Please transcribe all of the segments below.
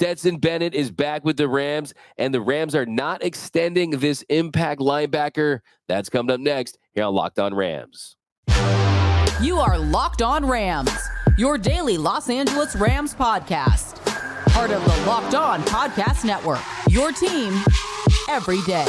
Stetson Bennett is back with the Rams, and the Rams are not extending this impact linebacker. That's coming up next here on Locked On Rams. You are Locked On Rams, your daily Los Angeles Rams podcast. Part of the Locked On Podcast Network, your team every day.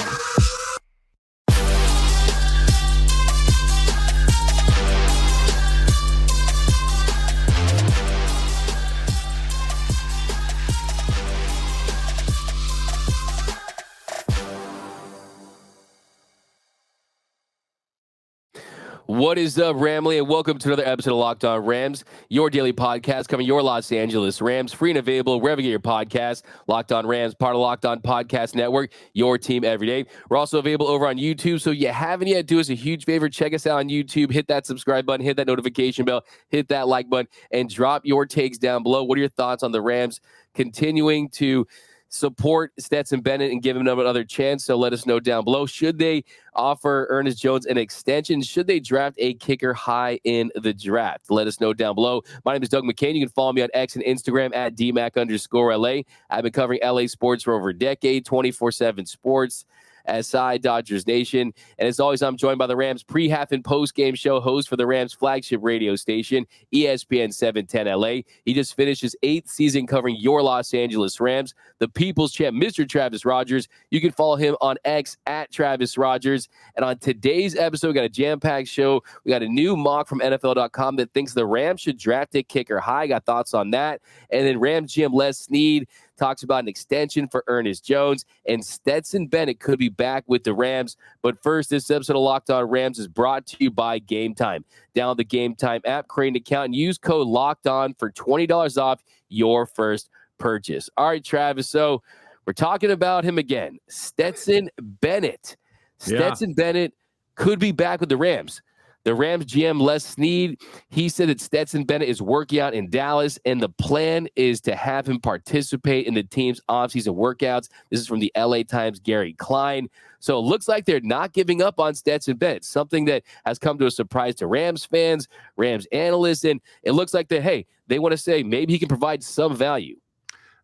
What is up, Ramley, and welcome to another episode of Locked On Rams, your daily podcast covering your Los Angeles Rams, free and available wherever you get your podcasts. Locked On Rams, part of Locked On Podcast Network, your team every day. We're also available over on YouTube, so if you haven't yet, do us a huge favor, check us out on YouTube, hit that subscribe button, hit that notification bell, hit that like button, and drop your takes down below. What are your thoughts on the Rams continuing to support Stetson Bennett and give him another chance? So let us know down below. Should they offer Ernest Jones an extension? Should they draft a kicker high in the draft? Let us know down below. My name is Doug McCain. You can follow me on X and Instagram at DMac_LA. I've been covering LA sports for over a decade, 24/7 sports. SI Dodgers Nation. And as always, I'm joined by the Rams pre, half, and post-game show host for the Rams flagship radio station, ESPN 710 LA. He just finished his 8th season covering your Los Angeles Rams, the People's Champ, Mr. Travis Rogers. You can follow him on X at Travis Rogers. And on today's episode, we got a jam-packed show. We got a new mock from NFL.com that thinks the Rams should draft a kicker high. Got thoughts on that. And then Rams GM Les Sneed talks about an extension for Ernest Jones, and Stetson Bennett could be back with the Rams. But first, this episode of Locked On Rams is brought to you by Gametime. Download the Gametime app, create an account, and use code LOCKEDON for $20 off your first purchase. All right, Travis, so we're talking about him again. Stetson Bennett. Stetson Bennett could be back with the Rams. The Rams GM Les Sneed, he said that Stetson Bennett is working out in Dallas, and the plan is to have him participate in the team's offseason workouts. This is from the LA Times' Gary Klein. So it looks like they're not giving up on Stetson Bennett, something that has come to a surprise to Rams fans, Rams analysts, and it looks like they want to say maybe he can provide some value.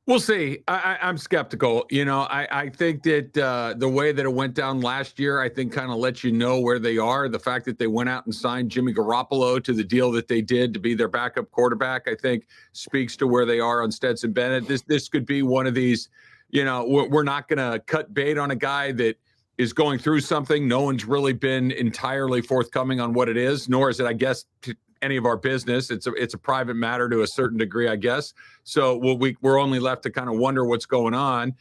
We'll see. I'm skeptical. I think that the way that it went down last year, I think kind of lets you know where they are. The fact that they went out and signed Jimmy Garoppolo to the deal that they did to be their backup quarterback, I think speaks to where they are on Stetson Bennett. This could be one of these, we're not going to cut bait on a guy that is going through something. No one's really been entirely forthcoming on what it is, nor is it, I guess, any of our business. It's a private matter to a certain degree, I guess. So we're only left to kind of wonder what's going on.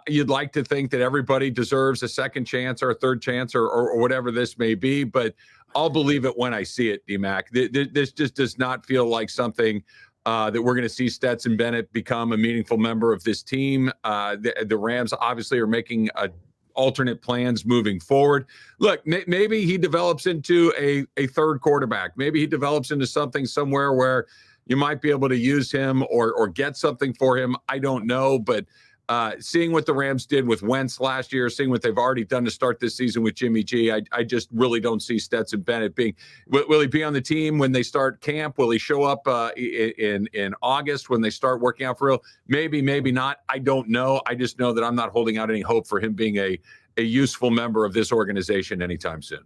You'd like to think that everybody deserves a second chance or a third chance or whatever this may be, but I'll believe it when I see it, D-Mac. This just does not feel like something that we're going to see Stetson Bennett become a meaningful member of this team. The Rams obviously are making alternate plans moving forward. Look, maybe he develops into a third quarterback. Maybe he develops into something somewhere where you might be able to use him or get something for him. I don't know, but seeing what the Rams did with Wentz last year, seeing what they've already done to start this season with Jimmy G, I just really don't see Stetson Bennett being. Will he be on the team when they start camp? Will he show up in August when they start working out for real? Maybe, maybe not. I don't know. I just know that I'm not holding out any hope for him being a useful member of this organization anytime soon.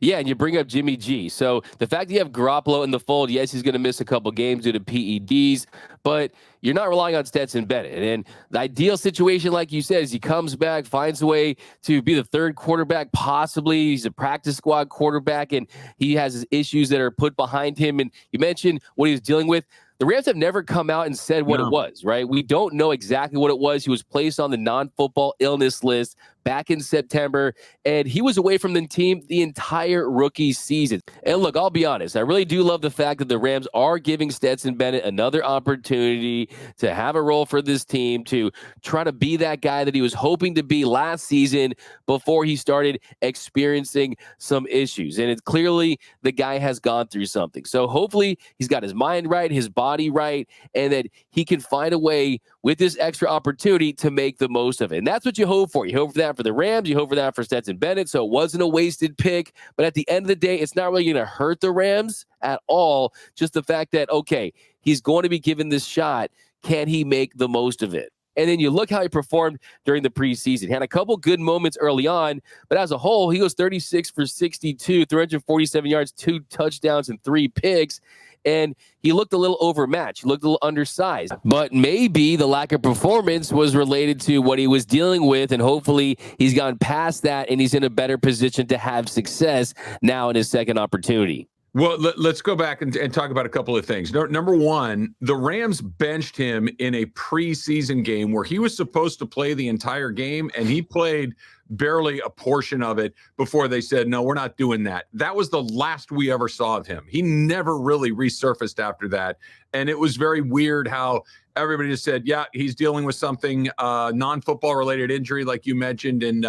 Yeah, and you bring up Jimmy G. So the fact that you have Garoppolo in the fold, yes, he's going to miss a couple games due to PEDs, but you're not relying on Stetson Bennett. And the ideal situation, like you said, is he comes back, finds a way to be the third quarterback, possibly. He's a practice squad quarterback, and he has his issues that are put behind him. And you mentioned what he was dealing with. The Rams have never come out and said what it was, right? We don't know exactly what it was. He was placed on the non-football illness list back in September, and he was away from the team the entire rookie season. And look, I'll be honest, I really do love the fact that the Rams are giving Stetson Bennett another opportunity to have a role for this team, to try to be that guy that he was hoping to be last season before he started experiencing some issues. And it's clearly the guy has gone through something. So hopefully he's got his mind right, his body right, and that he can find a way with this extra opportunity to make the most of it. And that's what you hope for. You hope for that for the Rams. You hope for that for Stetson Bennett. So it wasn't a wasted pick. But at the end of the day, it's not really going to hurt the Rams at all. Just the fact that, okay, he's going to be given this shot. can he make the most of it? And then you look how he performed during the preseason. He had a couple good moments early on, but as a whole, he was 36 for 62, 347 yards, 2 touchdowns, and 3 picks. And he looked a little overmatched. He looked a little undersized. But maybe the lack of performance was related to what he was dealing with, and hopefully he's gone past that and he's in a better position to have success now in his second opportunity. Well, let's go back and talk about a couple of things. Number one, the Rams benched him in a preseason game where he was supposed to play the entire game, and he played barely a portion of it before they said, no, we're not doing that. That was the last we ever saw of him. He never really resurfaced after that. And it was very weird how everybody just said, yeah, he's dealing with something, non-football related injury, like you mentioned, and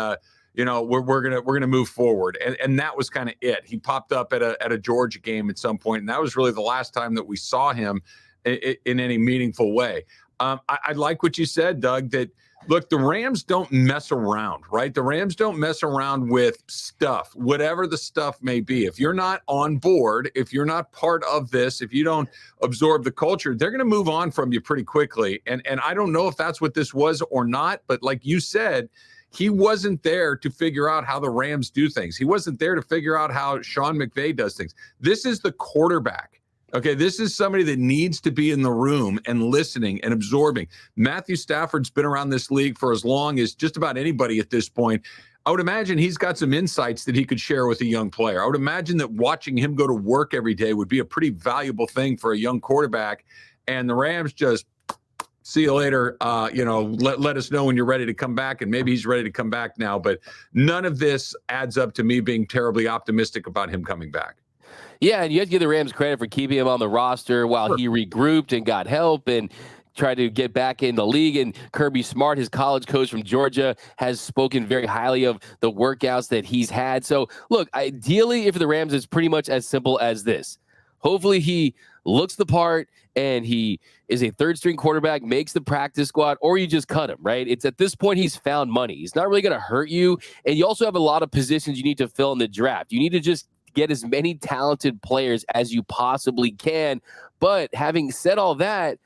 we're gonna move forward, and that was kind of it. He popped up at a Georgia game at some point, and that was really the last time that we saw him in any meaningful way. I like what you said, Doug. That look, the Rams don't mess around, right? The Rams don't mess around with stuff, whatever the stuff may be. If you're not on board, if you're not part of this, if you don't absorb the culture, they're going to move on from you pretty quickly. And I don't know if that's what this was or not, but like you said, he wasn't there to figure out how the Rams do things. He wasn't there to figure out how Sean McVay does things. This is the quarterback. Okay, this is somebody that needs to be in the room and listening and absorbing. Matthew Stafford's been around this league for as long as just about anybody at this point. I would imagine he's got some insights that he could share with a young player. I would imagine that watching him go to work every day would be a pretty valuable thing for a young quarterback. And the Rams just, see you later. Let us know when you're ready to come back. And maybe he's ready to come back now. But none of this adds up to me being terribly optimistic about him coming back. Yeah, and you have to give the Rams credit for keeping him on the roster while he regrouped and got help and tried to get back in the league. And Kirby Smart, his college coach from Georgia, has spoken very highly of the workouts that he's had. So, look, ideally, if the Rams, it's pretty much as simple as this. Hopefully he looks the part and he is a third-string quarterback, makes the practice squad, or you just cut him, right? It's at this point he's found money. He's not really going to hurt you, and you also have a lot of positions you need to fill in the draft. You need to just get as many talented players as you possibly can. But having said all that,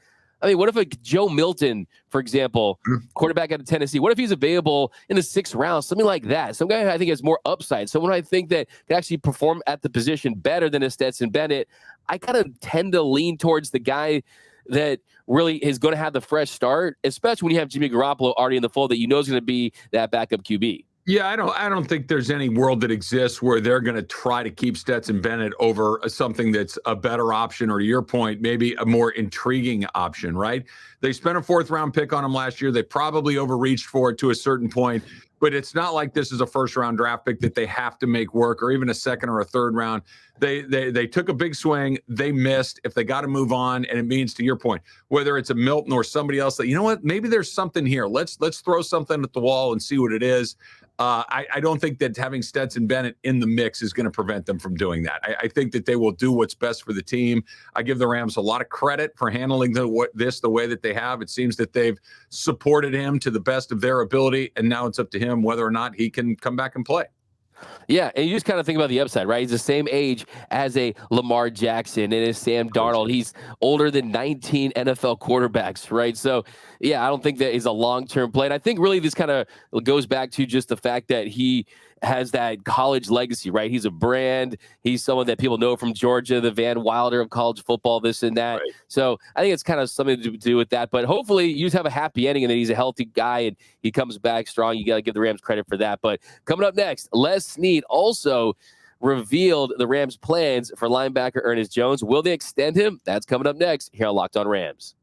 I mean, what if a Joe Milton, for example, quarterback out of Tennessee, what if he's available in the 6th round, something like that? Some guy I think has more upside, someone I think that can actually perform at the position better than a Stetson Bennett. I kind of tend to lean towards the guy that really is going to have the fresh start, especially when you have Jimmy Garoppolo already in the fold that you know is going to be that backup QB. Yeah, I don't think there's any world that exists where they're going to try to keep Stetson Bennett over something that's a better option, or to your point, maybe a more intriguing option, right? They spent a 4th-round pick on him last year. They probably overreached for it to a certain point, but it's not like this is a 1st-round draft pick that they have to make work, or even a 2nd or a 3rd round. They took a big swing. They missed. If they got to move on, and it means, to your point, whether it's a Milton or somebody else that, you know what, maybe there's something here. Let's throw something at the wall and see what it is. I don't think that having Stetson Bennett in the mix is going to prevent them from doing that. I think that they will do what's best for the team. I give the Rams a lot of credit for handling this the way that they have. It seems that they've supported him to the best of their ability, and now it's up to him whether or not he can come back and play. Yeah, and you just kind of think about the upside, right? He's the same age as a Lamar Jackson and as Sam Darnold. He's older than 19 NFL quarterbacks, right? So, yeah, I don't think that is a long-term play. And I think really this kind of goes back to just the fact that he has that college legacy, right? He's a brand. He's someone that people know from Georgia, the Van Wilder of college football, this and that. Right. So I think it's kind of something to do with that. But hopefully you just have a happy ending and then he's a healthy guy and he comes back strong. You got to give the Rams credit for that. But coming up next, Les Sneed also revealed the Rams' plans for linebacker Ernest Jones. Will they extend him? That's coming up next here on Locked On Rams.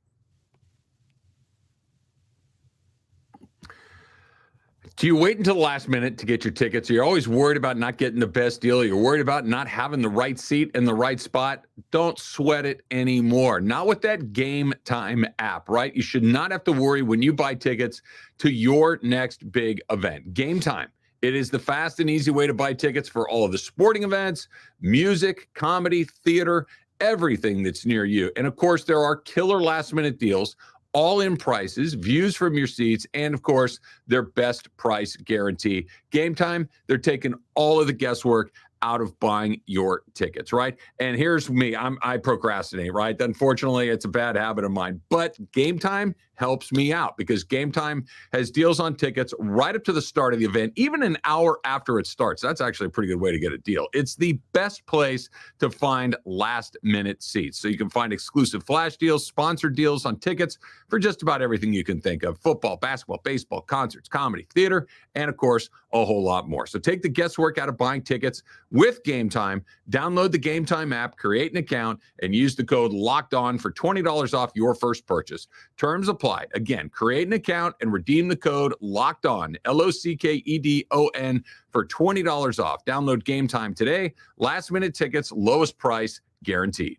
Do you wait until the last minute to get your tickets? You're always worried about not getting the best deal. You're worried about not having the right seat in the right spot. Don't sweat it anymore. Not with that Gametime app, right? You should not have to worry when you buy tickets to your next big event. Gametime. It is the fast and easy way to buy tickets for all of the sporting events, music, comedy, theater, everything that's near you. And of course, there are killer last-minute deals, all-in prices, views from your seats, and of course, their best price guarantee. Gametime, they're taking all of the guesswork out of buying your tickets, right? And here's me. I procrastinate, right? Unfortunately, it's a bad habit of mine. But Gametime helps me out because Gametime has deals on tickets right up to the start of the event, even an hour after it starts. That's actually a pretty good way to get a deal. It's the best place to find last-minute seats. So you can find exclusive flash deals, sponsored deals on tickets for just about everything you can think of: football, basketball, baseball, concerts, comedy, theater, and of course, a whole lot more. So take the guesswork out of buying tickets with Gametime. Download the Gametime app, create an account, and use the code LOCKEDON for $20 off your first purchase. Terms apply. Again, create an account and redeem the code LOCKEDON, LOCKEDON, for $20 off. Download Gametime today. Last minute tickets, lowest price guaranteed.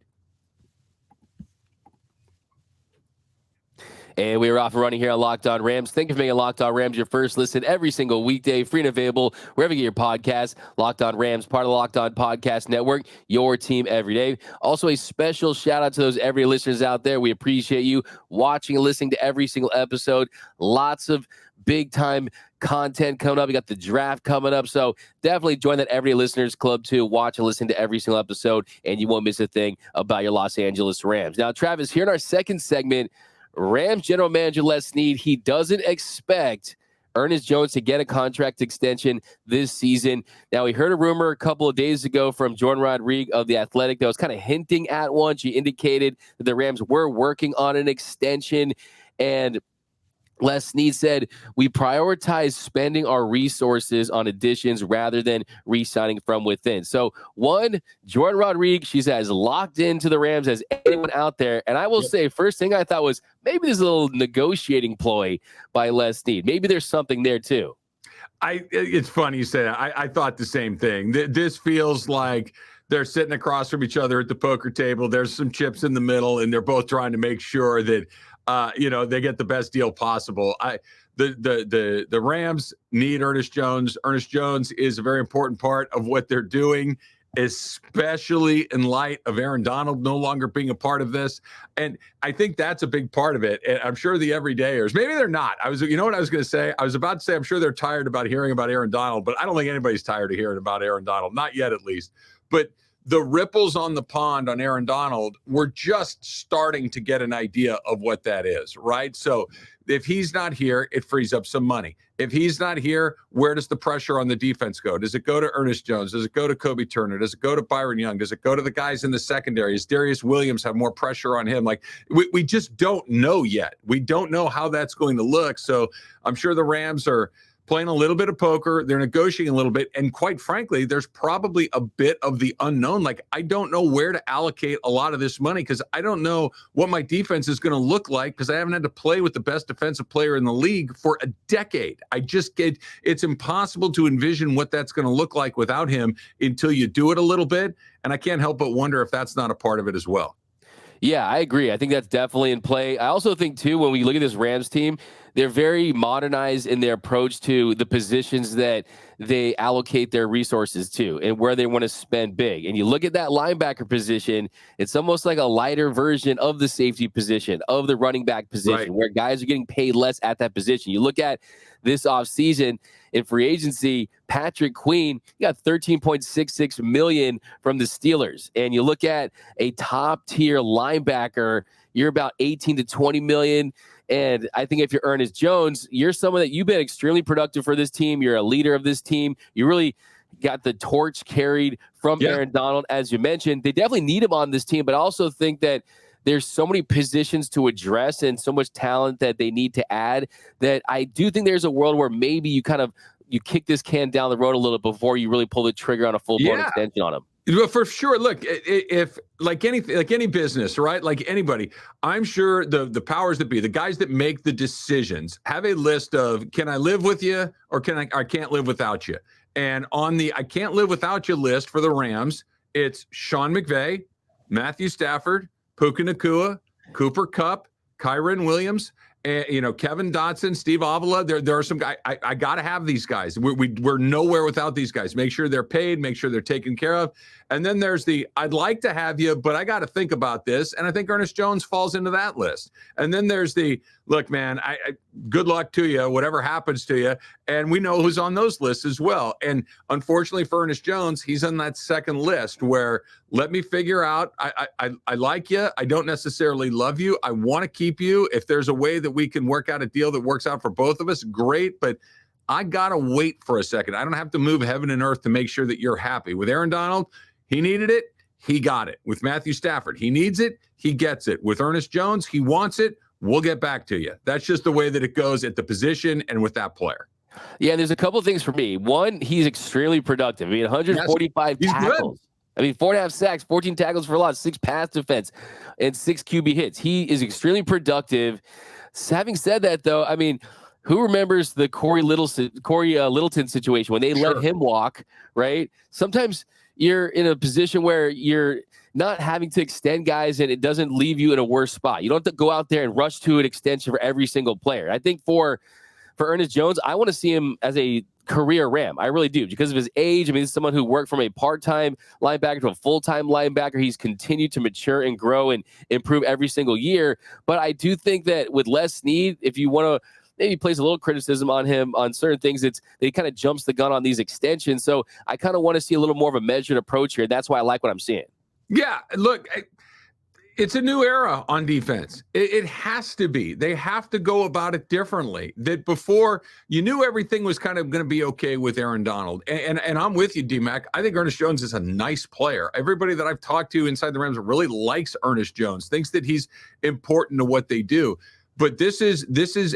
And we are off and running here on Locked On Rams. Think of making Locked On Rams your first listen every single weekday, free and available wherever you get your podcasts. Locked On Rams, part of the Locked On Podcast Network, your team every day. Also, a special shout out to those every listeners out there. We appreciate you watching and listening to every single episode. Lots of big time content coming up. We got the draft coming up. So definitely join that Every Listeners Club to watch and listen to every single episode, and you won't miss a thing about your Los Angeles Rams. Now, Travis, here in our second segment, Rams general manager Les Sneed, he doesn't expect Ernest Jones to get a contract extension this season. Now, we heard a rumor a couple of days ago from Jordan Rodriguez of The Athletic that was kind of hinting at one. She indicated that the Rams were working on an extension, and Les Sneed said, we prioritize spending our resources on additions rather than re-signing from within. So, one, Jordan Rodriguez, she's as locked into the Rams as anyone out there. And I will say, first thing I thought was maybe there's a little negotiating ploy by Les Sneed. Maybe there's something there too. It's funny you say that. I thought the same thing. This feels like they're sitting across from each other at the poker table. There's some chips in the middle, and they're both trying to make sure that they get the best deal possible. The Rams need Ernest Jones. Ernest Jones is a very important part of what they're doing, especially in light of Aaron Donald no longer being a part of this. And I think that's a big part of it. And I'm sure the everydayers, maybe they're not. You know what I was going to say? I was about to say, I'm sure they're tired about hearing about Aaron Donald, but I don't think anybody's tired of hearing about Aaron Donald. Not yet, at least. But the ripples on the pond on Aaron Donald, we're just starting to get an idea of what that is, right? So if he's not here, it frees up some money. If he's not here, where does the pressure on the defense go? Does it go to Ernest Jones? Does it go to Kobe Turner? Does it go to Byron Young? Does it go to the guys in the secondary? Does Darius Williams have more pressure on him? Like, we just don't know yet. We don't know how that's going to look. So I'm sure the Rams are playing a little bit of poker. They're negotiating a little bit. And quite frankly, there's probably a bit of the unknown. Like, I don't know where to allocate a lot of this money because I don't know what my defense is going to look like because I haven't had to play with the best defensive player in the league for a decade. It's impossible to envision what that's going to look like without him until you do it a little bit. And I can't help but wonder if that's not a part of it as well. Yeah, I agree. I think that's definitely in play. I also think, too, when we look at this Rams team, they're very modernized in their approach to the positions that they allocate their resources to and where they want to spend big. And you look at that linebacker position, it's almost like a lighter version of the safety position, of the running back position, right, where guys are getting paid less at that position. You look at this offseason in free agency, Patrick Queen, he got $13.66 million from the Steelers. And you look at a top-tier linebacker, you're about $18 to $20 million. And I think if you're Ernest Jones, you're someone that you've been extremely productive for this team. You're a leader of this team. You really got the torch carried from Aaron Donald, as you mentioned. They definitely need him on this team, but I also think that there's so many positions to address and so much talent that they need to add that I do think there's a world where maybe you kick this can down the road a little before you really pull the trigger on a full-blown extension on him. Well, for sure. Look, if like any business, right? Like anybody, I'm sure the powers that be, the guys that make the decisions, have a list of, can I live with you or I can't live without you? And on the I can't live without you list for the Rams, it's Sean McVay, Matthew Stafford, Puka Nacua, Cooper Kupp, Kyren Williams, Kevin Dotson, Steve Avila, there are some guys. I got to have these guys. We're nowhere without these guys. Make sure they're paid, make sure they're taken care of. And then there's I'd like to have you, but I got to think about this. And I think Ernest Jones falls into that list. And then there's look, man, good luck to you, whatever happens to you. And we know who's on those lists as well. And unfortunately for Ernest Jones, he's on that second list where let me figure out, I like you. I don't necessarily love you. I want to keep you. If there's a way that we can work out a deal that works out for both of us, great. But I got to wait for a second. I don't have to move heaven and earth to make sure that you're happy. With Aaron Donald, he needed it. He got it. With Matthew Stafford, he needs it. He gets it. With Ernest Jones, he wants it. We'll get back to you. That's just the way that it goes at the position and with that player. Yeah, there's a couple of things for me. One, he's extremely productive. 145 tackles. Good. 4.5 sacks, 14 tackles for loss, 6 pass defense, and 6 QB hits. He is extremely productive. Having said that, though, who remembers the Corey Littleton situation when they let him walk, right? Sometimes you're in a position where you're not having to extend guys and it doesn't leave you in a worse spot. You don't have to go out there and rush to an extension for every single player. I think for Ernest Jones, I want to see him as a career Ram. I really do, because of his age. He's someone who worked from a part-time linebacker to a full-time linebacker. He's continued to mature and grow and improve every single year. But I do think that with Les Sneed, if you want to maybe place a little criticism on him on certain things, that he kind of jumps the gun on these extensions. So I kind of want to see a little more of a measured approach here. That's why I like what I'm seeing. Yeah, look, it's a new era on defense. It has to be. They have to go about it differently. That before, you knew everything was kind of going to be okay with Aaron Donald. And I'm with you, D-Mac. I think Ernest Jones is a nice player. Everybody that I've talked to inside the Rams really likes Ernest Jones, thinks that he's important to what they do. But this is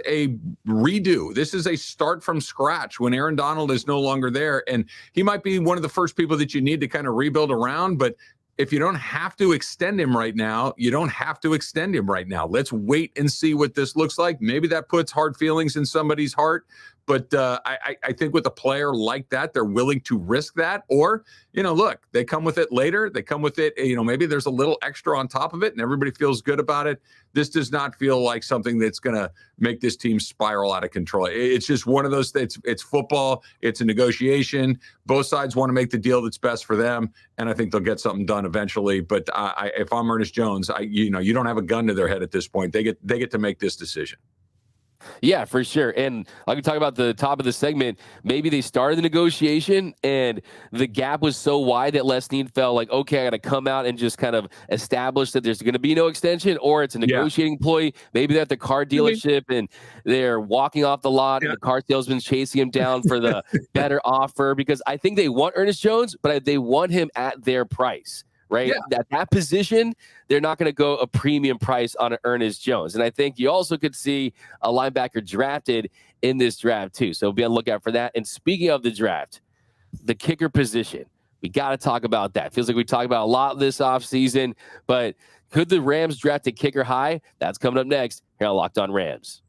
a redo. This is a start from scratch when Aaron Donald is no longer there. And he might be one of the first people that you need to kind of rebuild around. But if you don't have to extend him right now, you don't have to extend him right now. Let's wait and see what this looks like. Maybe that puts hard feelings in somebody's heart. But I think with a player like that, they're willing to risk that. Or, look, they come with it later. They come with it, maybe there's a little extra on top of it and everybody feels good about it. This does not feel like something that's going to make this team spiral out of control. It's just one of those, it's football. It's a negotiation. Both sides want to make the deal that's best for them. And I think they'll get something done eventually. But if I'm Ernest Jones, you don't have a gun to their head at this point. They get to make this decision. Yeah, for sure. And like we talk about the top of the segment, maybe they started the negotiation and the gap was so wide that Les Sneed felt like, okay, I got to come out and just kind of establish that there's going to be no extension, or it's a negotiating ploy. Maybe they're at the car dealership and they're walking off the lot and the car salesman's chasing him down for the better offer, because I think they want Ernest Jones, but they want him at their price. Right? Yeah. At that position, they're not going to go a premium price on an Ernest Jones. And I think you also could see a linebacker drafted in this draft too. So be on the lookout for that. And speaking of the draft, the kicker position, we got to talk about that. Feels like we talked about a lot this offseason, but could the Rams draft a kicker high? That's coming up next here on Locked On Rams.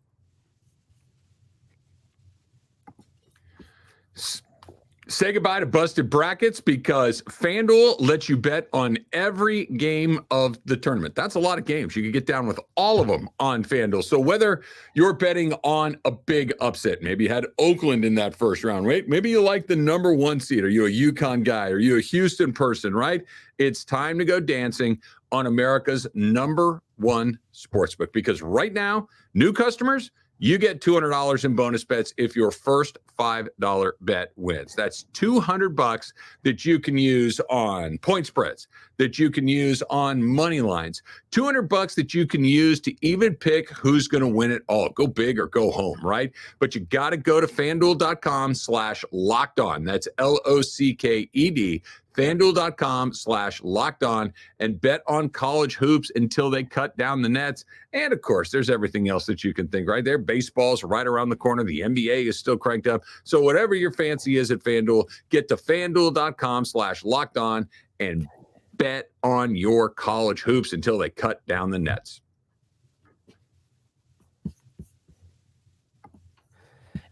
Say goodbye to busted brackets, because FanDuel lets you bet on every game of the tournament. That's a lot of games. You can get down with all of them on FanDuel. So whether you're betting on a big upset, maybe you had Oakland in that first round, right? Maybe you like the number 1 seed. Are you a UConn guy? Are you a Houston person, right? It's time to go dancing on America's number 1 sportsbook, because right now, new customers, you get $200 in bonus bets if your first $5 bet wins. That's $200 that you can use on point spreads, that you can use on money lines, $200 that you can use to even pick who's going to win it all. Go big or go home, right? But you got to go to FanDuel.com/LockedOn. That's LOCKED. FanDuel.com/LockedOn and bet on college hoops until they cut down the nets. And of course, there's everything else that you can think right there. Baseball's right around the corner. The NBA is still cranked up. So whatever your fancy is at FanDuel, get to FanDuel.com/LockedOn and bet on your college hoops until they cut down the nets.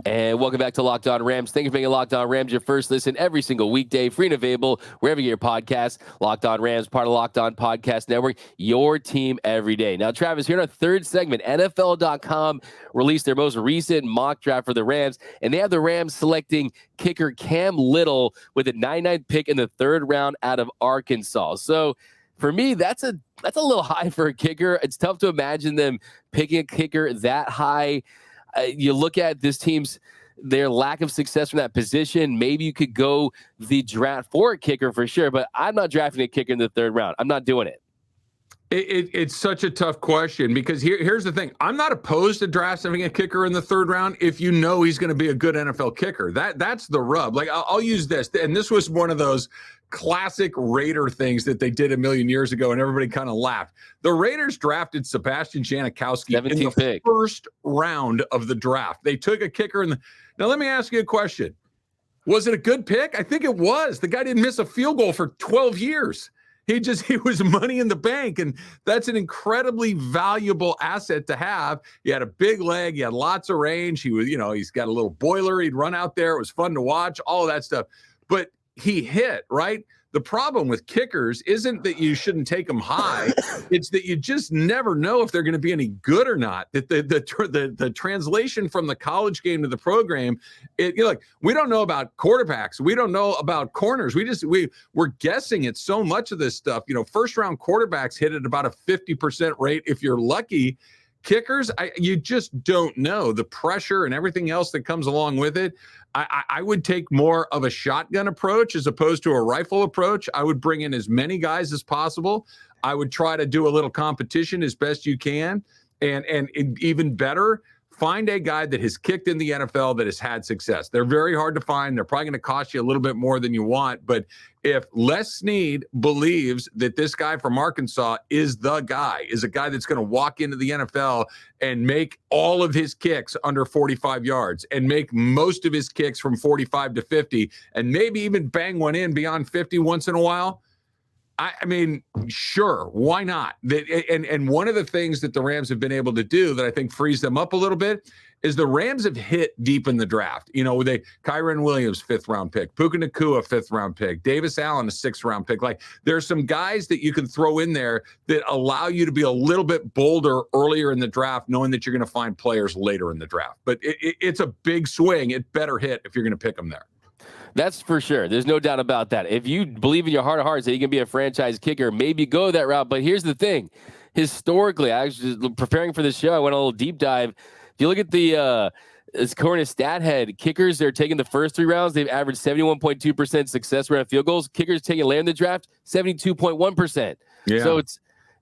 And welcome back to Locked On Rams. Thank you for making Locked On Rams your first listen every single weekday, free and available wherever you get your podcasts. Locked On Rams, part of Locked On Podcast Network, your team every day. Now, Travis, here in our third segment, NFL.com released their most recent mock draft for the Rams, and they have the Rams selecting kicker Cam Little with a 99th pick in the third round out of Arkansas. So, for me, that's a little high for a kicker. It's tough to imagine them picking a kicker that high. You look at this team's their lack of success from that position. Maybe you could go the draft for a kicker for sure, but I'm not drafting a kicker in the third round. I'm not doing it. It's such a tough question because here's the thing. I'm not opposed to drafting a kicker in the third round if you know he's going to be a good NFL kicker. That's the rub. Like I'll use this, and this was one of those classic Raider things that they did a million years ago, and everybody kind of laughed. The Raiders drafted Sebastian Janikowski in the pick. First round of the draft. They took a kicker in the. Now let me ask you a question. Was it a good pick? I think it was. The guy didn't miss a field goal for 12 years. He was money in the bank, and that's an incredibly valuable asset to have. He had a big leg. He had lots of range. He was, he's got a little boiler. He'd run out there. It was fun to watch, all of that stuff. But he hit, right? The problem with kickers isn't that you shouldn't take them high. It's that you just never know if they're going to be any good or not. That the translation from the college game to the program, we don't know about quarterbacks. We don't know about corners. We're guessing at so much of this stuff. First round quarterbacks hit at about a 50% rate if you're lucky. Kickers, you just don't know the pressure and everything else that comes along with it. I would take more of a shotgun approach as opposed to a rifle approach. I would bring in as many guys as possible. I would try to do a little competition as best you can. And even better, find a guy that has kicked in the NFL that has had success. They're very hard to find. They're probably going to cost you a little bit more than you want. But if Les Sneed believes that this guy from Arkansas is a guy that's going to walk into the NFL and make all of his kicks under 45 yards and make most of his kicks from 45 to 50 and maybe even bang one in beyond 50 once in a while, I mean, sure, why not? And one of the things that the Rams have been able to do that I think frees them up a little bit is the Rams have hit deep in the draft. Kyren Williams, 5th round pick, Puka Nacua, 5th round pick, Davis Allen, a 6th round pick. Like there's some guys that you can throw in there that allow you to be a little bit bolder earlier in the draft, knowing that you're going to find players later in the draft. But it's a big swing. It better hit if you're going to pick them there. That's for sure. There's no doubt about that. If you believe in your heart of hearts that you can be a franchise kicker, maybe go that route. But here's the thing. Historically, I was just preparing for this show. I went a little deep dive. If you look at the current stat head, kickers, they're taking the first 3 rounds. They've averaged 71.2% success rate on field goals. Kickers taking later in the draft, 72.1%. Yeah. So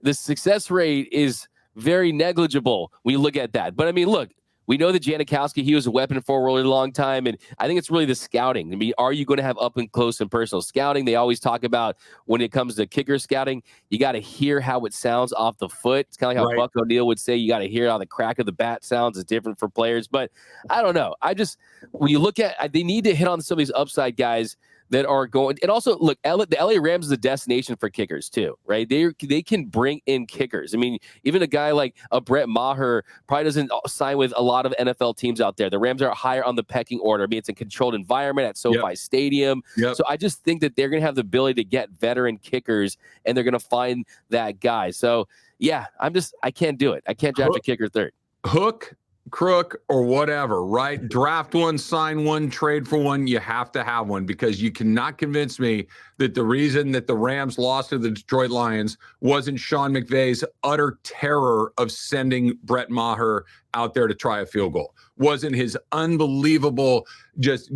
the success rate is very negligible when you look at that. But I mean, look, we know that Janikowski, he was a weapon for a really long time, and I think it's really the scouting. I mean, are you going to have up and close and personal scouting? They always talk about when it comes to kicker scouting, you got to hear how it sounds off the foot. It's kind of like how Buck O'Neil would say you got to hear how the crack of the bat sounds is different for players. But I don't know. When you look at, they need to hit on some of these upside guys that are going, and also look, the LA Rams is a destination for kickers too, right? They can bring in kickers. I mean, even a guy like a Brett Maher probably doesn't sign with a lot of NFL teams out there. The Rams are higher on the pecking order. I mean, it's a controlled environment at SoFi Stadium. Yep. So I just think that they're going to have the ability to get veteran kickers, and they're going to find that guy. So yeah, I can't do it. I can't draft a kicker third. Hook, crook, or whatever, right? Draft one, sign one, trade for one. You have to have one, because you cannot convince me that the reason that the Rams lost to the Detroit Lions wasn't Sean McVay's utter terror of sending Brett Maher out there to try a field goal. Wasn't his unbelievable just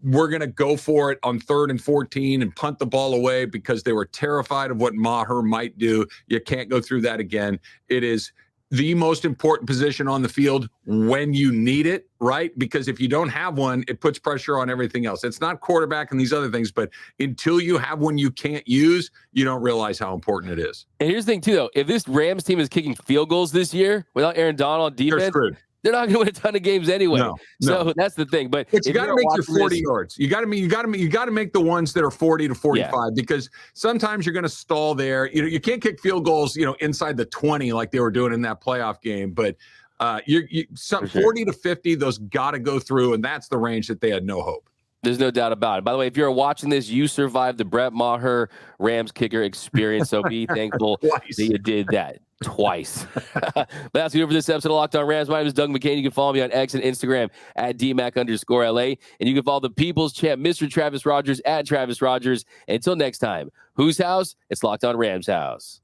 we're going to go for it on 3rd and 14 and punt the ball away because they were terrified of what Maher might do. You can't go through that again. It is the most important position on the field when you need it, right? Because if you don't have one, it puts pressure on everything else. It's not quarterback and these other things, but until you have one you can't use, you don't realize how important it is. And here's the thing too, though. If this Rams team is kicking field goals this year without Aaron Donald on defense, they're not going to win a ton of games anyway. No. So that's the thing. But you got to make your 40 yards. You got to make the ones that are 40 to 45 because sometimes you're going to stall there. You can't kick field goals, inside the 20 like they were doing in that playoff game. But Some For sure. 40 to 50, those got to go through, and that's the range that they had no hope. There's no doubt about it. By the way, if you're watching this, you survived the Brett Maher Rams kicker experience, so be thankful Twice. that you did that twice. But that's it for this episode of Locked On Rams. My name is Doug McCain. You can follow me on X and Instagram at DMAC_LA, and you can follow the People's Champ, Mr. Travis Rogers, at Travis Rogers. And until next time, whose house? It's Locked On Rams house.